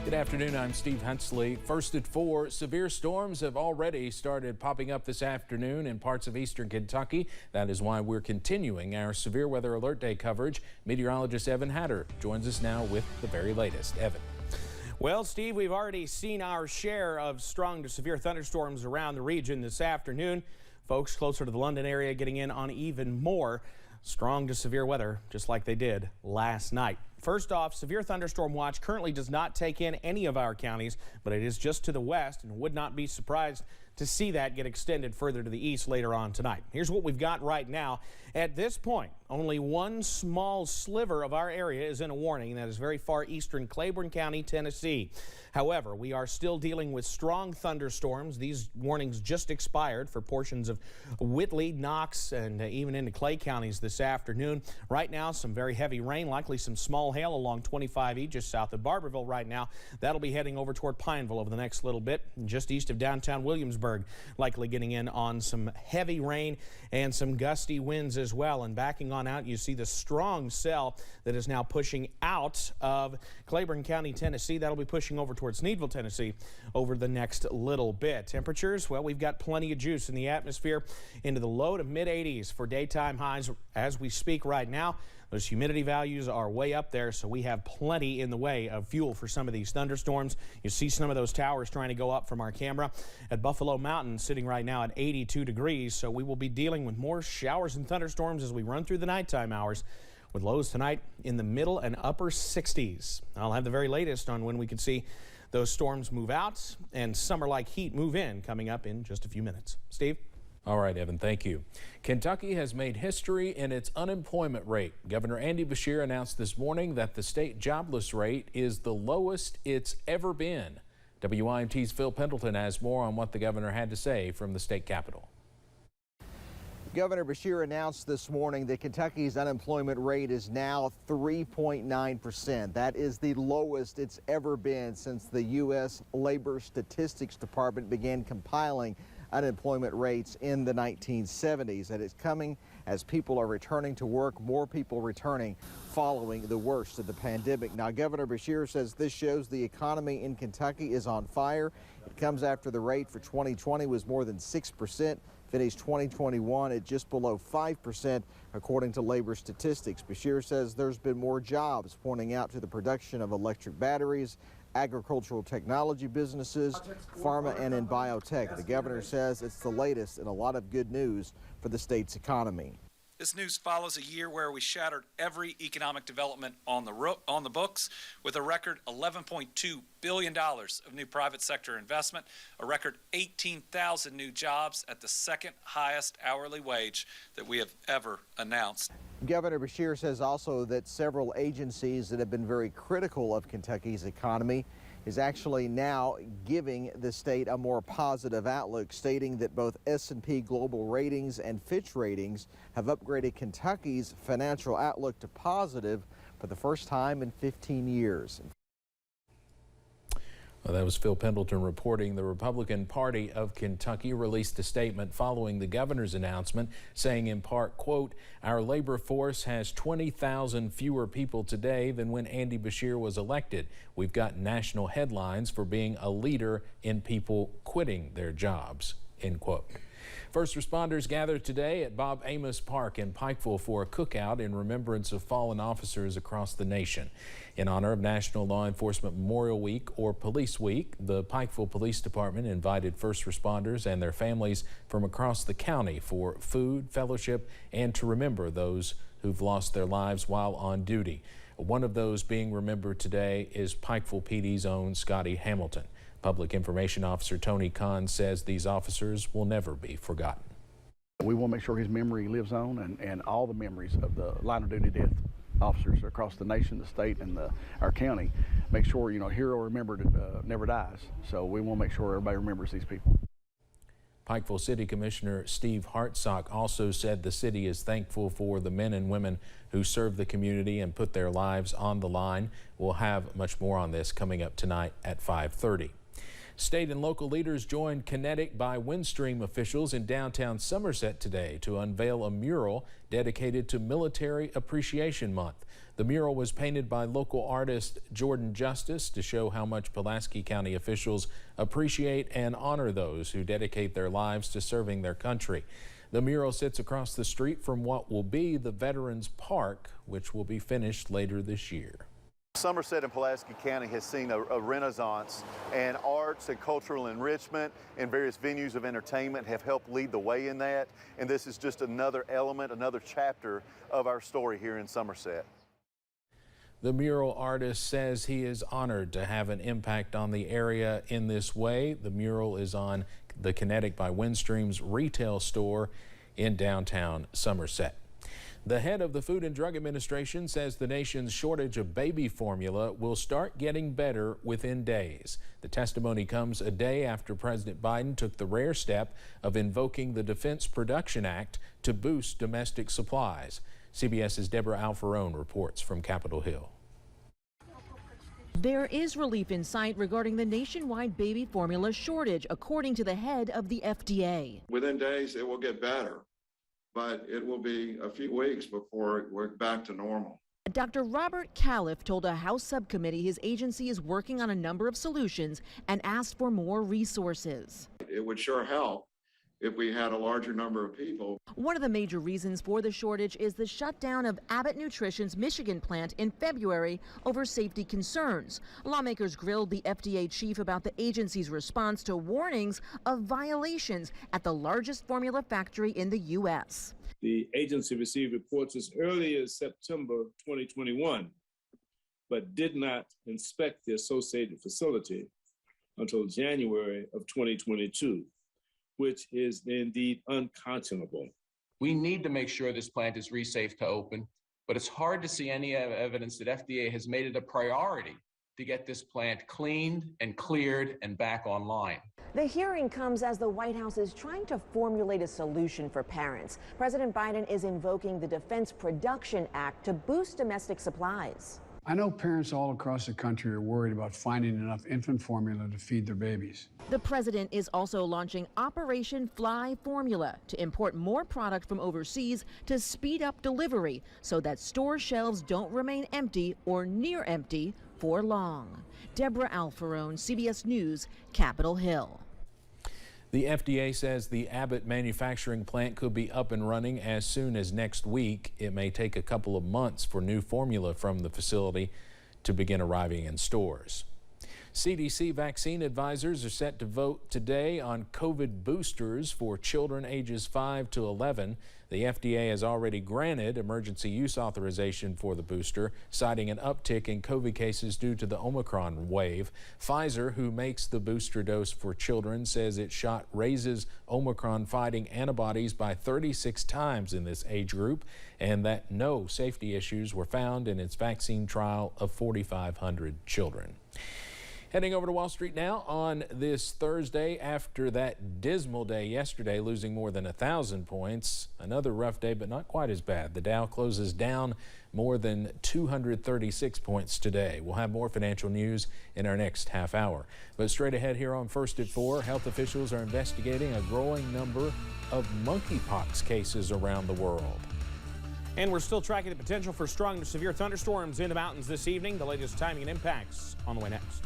Good afternoon, I'm Steve Hensley. First at 4, severe storms have already started popping up this afternoon in parts of eastern Kentucky. That is why we're continuing our severe weather alert day coverage. Meteorologist Evan Hatter joins us now with the very latest. Evan. Well, Steve, we've already seen our share of strong to severe thunderstorms around the region this afternoon. Folks closer to the London area getting in on even more strong to severe weather, just like they did last night. First off, severe thunderstorm watch currently does not take in any of our counties, but it is just to the west and would not be surprised to see that get extended further to the east later on tonight. Here's what we've got right now. At this point, only one small sliver of our area is in a warning. That is very far eastern Claiborne County, Tennessee. However, we are still dealing with strong thunderstorms. These warnings just expired for portions of Whitley, Knox, and even into Clay counties this afternoon. Right now, some very heavy rain, likely some small hail along 25E just south of Barberville right now. That'll be heading over toward Pineville over the next little bit, just east of downtown Williamsburg, likely getting in on some heavy rain and some gusty winds as well. And backing on out, you see the strong cell that is now pushing out of Claiborne County, Tennessee. That'll be pushing over towards Needville, Tennessee over the next little bit. Temperatures, well, we've got plenty of juice in the atmosphere into the low to mid 80s for daytime highs as we speak right now. Those humidity values are way up there, so we have plenty in the way of fuel for some of these thunderstorms. You see some of those towers trying to go up from our camera at Buffalo Mountain, sitting right now at 82 degrees. So we will be dealing with more showers and thunderstorms as we run through the nighttime hours, with lows tonight in the middle and upper 60s. I'll have the very latest on when we can see those storms move out and summer-like heat move in coming up in just a few minutes. Steve? All right, Evan, thank you. Kentucky has made history in its unemployment rate. Governor Andy Beshear announced this morning that the state jobless rate is the lowest it's ever been. WIMT's Phil Pendleton has more on what the governor had to say from the state capitol. Governor Beshear announced this morning that Kentucky's unemployment rate is now 3.9%. That is the lowest it's ever been since the U.S. Labor Statistics Department began compiling unemployment rates in the 1970s. And it's coming as people are returning to work, more people returning following the worst of the pandemic. Now, Governor Beshear says this shows the economy in Kentucky is on fire. It comes after the rate for 2020 was more than 6%. Finished 2021 at just below 5%, according to labor statistics. Beshear says there's been more jobs, pointing out to the production of electric batteries, agricultural technology businesses, pharma, and in biotech. The governor says it's the latest and a lot of good news for the state's economy. This news follows a year where we shattered every economic development on the books with a record $11.2 billion of new private sector investment, a record 18,000 new jobs at the second highest hourly wage that we have ever announced. Governor Beshear says also that several agencies that have been very critical of Kentucky's economy is actually now giving the state a more positive outlook, stating that both S&P Global Ratings and Fitch Ratings have upgraded Kentucky's financial outlook to positive for the first time in 15 years. Well, that was Phil Pendleton reporting. The Republican Party of Kentucky released a statement following the governor's announcement, saying in part, quote, "Our labor force has 20,000 fewer people today than when Andy Beshear was elected. We've got national headlines for being a leader in people quitting their jobs," end quote. First responders gathered today at Bob Amos Park in Pikeville for a cookout in remembrance of fallen officers across the nation. In honor of National Law Enforcement Memorial Week, or Police Week, the Pikeville Police Department invited first responders and their families from across the county for food, fellowship, and to remember those who've lost their lives while on duty. One of those being remembered today is Pikeville PD's own Scotty Hamilton. Public Information Officer Tony Kahn says these officers will never be forgotten. We want to make sure his memory lives on, and all the memories of the line of duty death officers across the nation, the state, and our county. Make sure, hero remembered never dies. So we want to make sure everybody remembers these people. Pikeville City Commissioner Steve Hartsock also said the city is thankful for the men and women who serve the community and put their lives on the line. We'll have much more on this coming up tonight at 5:30. State and local leaders joined Kinetic by Windstream officials in downtown Somerset today to unveil a mural dedicated to Military Appreciation Month. The mural was painted by local artist Jordan Justice to show how much Pulaski County officials appreciate and honor those who dedicate their lives to serving their country. The mural sits across the street from what will be the Veterans Park, which will be finished later this year. Somerset and Pulaski County has seen a renaissance, and arts and cultural enrichment and various venues of entertainment have helped lead the way in that. And this is just another element, another chapter of our story here in Somerset. The mural artist says he is honored to have an impact on the area in this way. The mural is on the Kinetic by Windstream's retail store in downtown Somerset. The head of the Food and Drug Administration says the nation's shortage of baby formula will start getting better within days. The testimony comes a day after President Biden took the rare step of invoking the Defense Production Act to boost domestic supplies. CBS's Deborah Alfarone reports from Capitol Hill. There is relief in sight regarding the nationwide baby formula shortage, according to the head of the FDA. Within days, it will get better, but it will be a few weeks before we're back to normal. Dr. Robert Califf told a House subcommittee his agency is working on a number of solutions and asked for more resources. It would sure help if we had a larger number of people. One of the major reasons for the shortage is the shutdown of Abbott Nutrition's Michigan plant in February over safety concerns. Lawmakers grilled the FDA chief about the agency's response to warnings of violations at the largest formula factory in the U.S. The agency received reports as early as September 2021, but did not inspect the associated facility until January of 2022. Which is indeed unconscionable. We need to make sure this plant is safe to open, but it's hard to see any evidence that FDA has made it a priority to get this plant cleaned and cleared and back online. The hearing comes as the White House is trying to formulate a solution for parents. President Biden is invoking the Defense Production Act to boost domestic supplies. I know parents all across the country are worried about finding enough infant formula to feed their babies. The president is also launching Operation Fly Formula to import more product from overseas to speed up delivery so that store shelves don't remain empty or near empty for long. Deborah Alfarone, CBS News, Capitol Hill. The FDA says the Abbott manufacturing plant could be up and running as soon as next week. It may take a couple of months for new formula from the facility to begin arriving in stores. CDC vaccine advisors are set to vote today on COVID boosters for children ages 5 to 11. The FDA has already granted emergency use authorization for the booster, citing an uptick in COVID cases due to the Omicron wave. Pfizer, who makes the booster dose for children, says its shot raises Omicron-fighting antibodies by 36 times in this age group, and that no safety issues were found in its vaccine trial of 4,500 children. Heading over to Wall Street now on this Thursday after that dismal day yesterday, losing more than 1,000 points. Another rough day, but not quite as bad. The Dow closes down more than 236 points today. We'll have more financial news in our next half hour. But straight ahead here on First at 4, health officials are investigating a growing number of monkeypox cases around the world. And we're still tracking the potential for strong to severe thunderstorms in the mountains this evening. The latest timing and impacts on the way next.